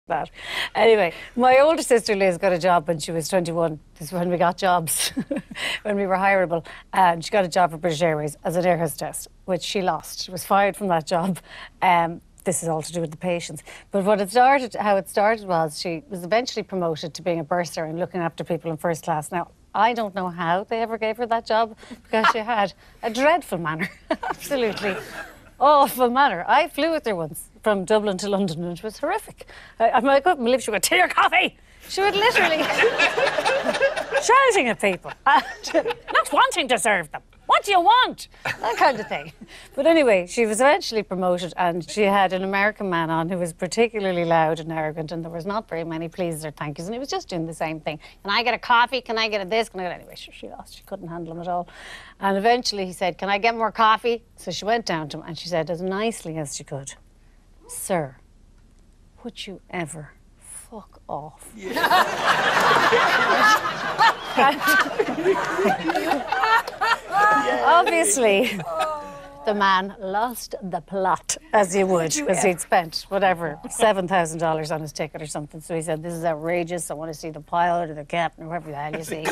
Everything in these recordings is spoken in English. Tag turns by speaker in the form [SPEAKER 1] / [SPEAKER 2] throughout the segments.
[SPEAKER 1] that. Anyway, my older sister Liz got a job when she was 21. This is when we got jobs, when we were hireable. And she got a job for British Airways as an air hostess, which she lost. She was fired from that job. This is all to do with the patients. But how it started was she was eventually promoted to being a bursar and looking after people in first class. Now, I don't know how they ever gave her that job because she had a dreadful manner. Absolutely awful manner. I flew with her once from Dublin to London and it was horrific. I couldn't believe she would tea or coffee. She would literally shouting at people, not wanting to serve them. What do you want? That kind of thing. But anyway, she was eventually promoted and she had an American man on who was particularly loud and arrogant and there was not very many pleases or thank yous and he was just doing the same thing. Can I get a coffee? Can I get a this? Can I get... Anyway, she lost. She couldn't handle him at all. And eventually he said, can I get more coffee? So she went down to him and she said as nicely as she could, sir, would you ever fuck off? Yeah. Obviously, the man lost the plot, as he would, because he'd spent, whatever, $7,000 on his ticket or something. So he said, this is outrageous. I want to see the pilot or the captain or whoever the hell you see.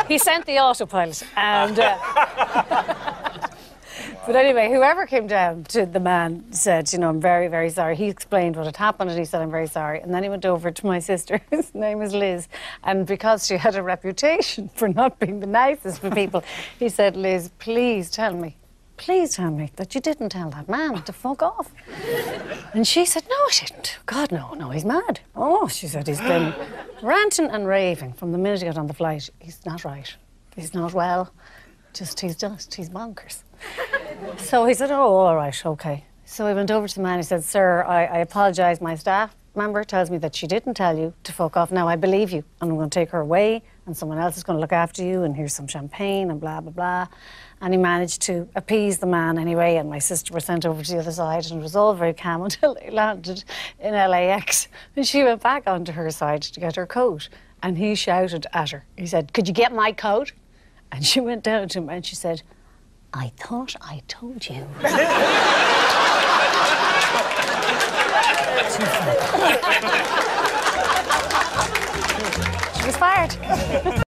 [SPEAKER 1] He sent the autopilot and... But anyway, whoever came down to the man said, you know, I'm very, very sorry. He explained what had happened and he said, I'm very sorry. And then he went over to my sister, his name was Liz, and because she had a reputation for not being the nicest for people, he said, Liz, please tell me that you didn't tell that man to fuck off. And she said, no, I didn't. God, no, he's mad. Oh, she said, he's been ranting and raving from the minute he got on the flight. He's not right. He's not well. He's bonkers. So he said, oh, all right, OK. So he went over to the man, he said, sir, I apologise, my staff member tells me that she didn't tell you to fuck off. Now, I believe you, and I'm going to take her away, and someone else is going to look after you, and here's some champagne, and blah, blah, blah. And he managed to appease the man anyway, and my sister was sent over to the other side, and it was all very calm until they landed in LAX. And she went back onto her side to get her coat, and he shouted at her. He said, could you get my coat? And she went down to him, and she said, I thought I told you. She was fired.